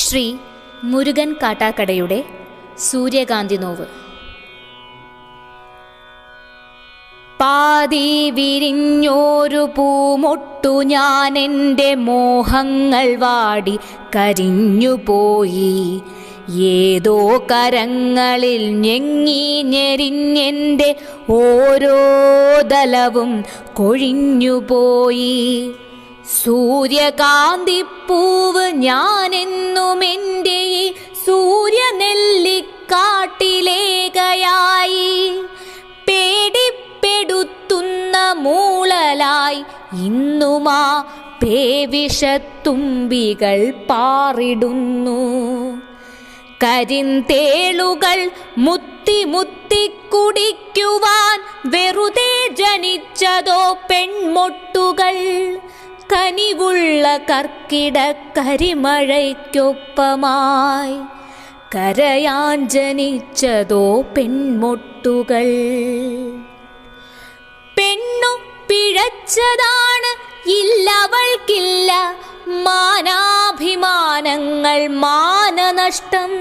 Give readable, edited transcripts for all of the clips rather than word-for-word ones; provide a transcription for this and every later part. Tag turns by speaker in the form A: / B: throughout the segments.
A: ശ്രീ മുരുകൻ കാട്ടാക്കടയുടെ സൂര്യകാന്തി നോവ്. പാതി വിരിഞ്ഞോരു പൂമൊട്ടു ഞാൻ എൻ്റെ മോഹങ്ങൾ വാടി കരിഞ്ഞുപോയി. ഏതോ കരങ്ങളിൽ ഞെങ്ങി ഞെരിഞ്ഞെൻ്റെ ഓരോ ദലവും കൊഴിഞ്ഞുപോയി. സൂര്യകാന്തിപ്പൂവ് ഞാനെന്നും എൻ്റെ ഈ സൂര്യനെല്ലിക്കാട്ടിലേകയായി. പേടിപ്പെടുത്തുന്ന മൂളലായി ഇന്നുമാ പേവിഷത്തുമ്പികൾ പാറിടുന്നു. കരിന്തേളുകൾ മുത്തി മുത്തി കുടിക്കുവാൻ വെറുതെ ജനിച്ചതോ പെൺമൊട്ടുകൾ. കനിവുള്ള കർക്കിട കരിമഴയ്ക്കൊപ്പമായി കരയാൻ ജനിച്ചതോ പെൺമൊട്ടുകൾ. പെണ്ണു പിഴച്ചതാണ്, ഇല്ലവൾക്കില്ല മാനാഭിമാനങ്ങൾ, മാനനഷ്ടം.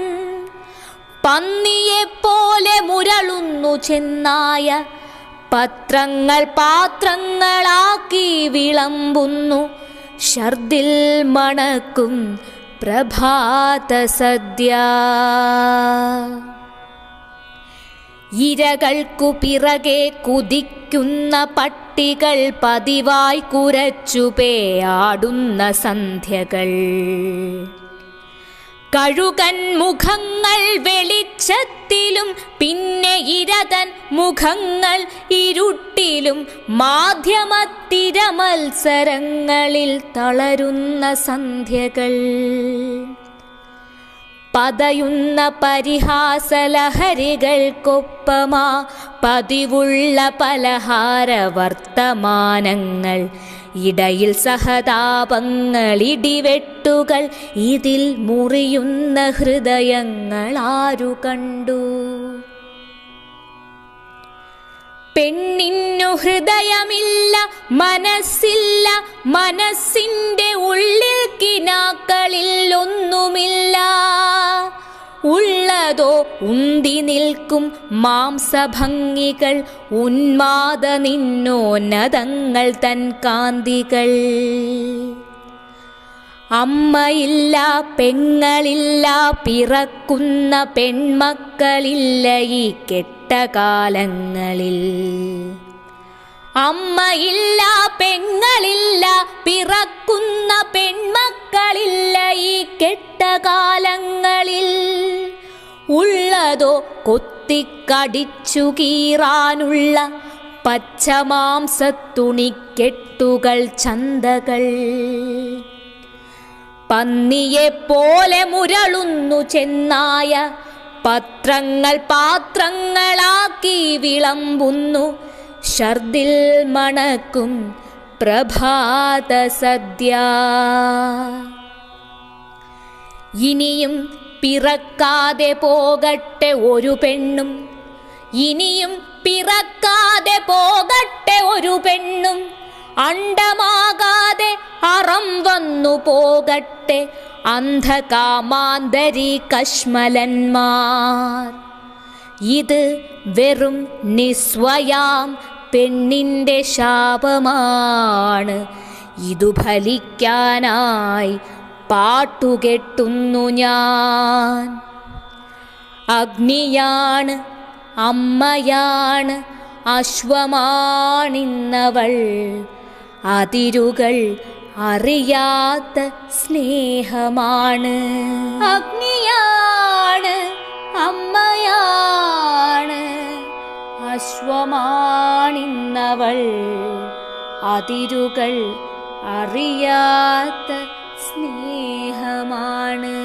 A: പന്നിയെപ്പോലെ മുരളുന്നു ചെന്നായ, പത്രങ്ങൾ പാത്രങ്ങളാക്കി വിളമ്പുന്നു. ഛർദിൽ മണക്കും പ്രഭാത സദ്യ. ഇരകൾക്കു പിറകെ കുതിക്കുന്ന പട്ടികൾ, പതിവായി കുരച്ചുപേയാടുന്ന സന്ധ്യകൾ. കഴുകൻ മുഖങ്ങൾ വെളിച്ചത്തിലും പിന്നെ ഇരതൻ മുഖങ്ങൾ ഇരുട്ടിലും. മാധ്യമത്തിര മത്സരങ്ങളിൽ തളരുന്ന സന്ധ്യകൾ. പതയുന്ന പരിഹാസലഹരികൾക്കൊപ്പമാ പതിവുള്ള പലഹാര വർത്തമാനങ്ങൾ. ഇടയിൽ സഹതാപങ്ങൾ, ഇടിവെട്ടുകൾ, ഇതിൽ മുറിയുന്ന ഹൃദയങ്ങൾ ആരു കണ്ടു? പെണ്ണിന്നു ഹൃദയമില്ല, മനസ്സില്ല, മനസ്സിൻ്റെ ഉള്ളിൽ കിനാക്കളിൽ ഒന്നുമില്ല. ഉള്ളതോ ഉന്തി നിൽക്കും മാംസഭംഗികൾ, ഉന്മാദ നിന്നോന്നതങ്ങൾ തൻ കാന്തികൾ. അമ്മയില്ല, പെങ്ങളില്ല, പിറക്കുന്ന പെൺമക്കളില്ല ഈ കെട്ടകാലങ്ങളിൽ. അമ്മയില്ല, പെങ്ങളില്ല, പിറക്കുന്ന പെൺമക്കളില്ല ഈ കെട്ടകാലങ്ങളിൽ. ഉള്ളതോ കൊത്തിക്കടിച്ചു കീറാനുള്ള പച്ചമാംസത്തുണിക്കെട്ടുകൾ, ചന്തകൾ. പന്നിയെപ്പോലെ മുരളുന്നു ചെന്നായ, പത്രങ്ങൾ പാത്രങ്ങളാക്കി വിളമ്പുന്നു. ഛർദിൽ മണക്കും പ്രഭാത സദ്യ. ഇനിയും പിറക്കാതെ പോകട്ടെ ഒരു പെണ്ണും, ഇനിയും പിറക്കാതെ പോകട്ടെ ഒരു പെണ്ണും. അണ്ടമാകാതെ അറം വന്നു പോകട്ടെ അന്ധകാമാന്തരി കശ്മലന്മാർ. ഇത് വെറും നിസ്വയാം പെണ്ണിൻ്റെ ശാപമാണ്. ഇതു ഫലിക്കാനായി പാട്ടുകെട്ടുന്നു ഞാൻ. അഗ്നിയാണ്, അമ്മയാണ്, അശ്വമാണിന്നവൾ. അതിരുകൾ അറിയാത്ത സ്നേഹമാണ്. അഗ്നിയാണ്, അമ്മയാണ്, അശ്വമാണിന്നവൾ. അതിരുകൾ അറിയാത്ത സ്നേഹമാണ്.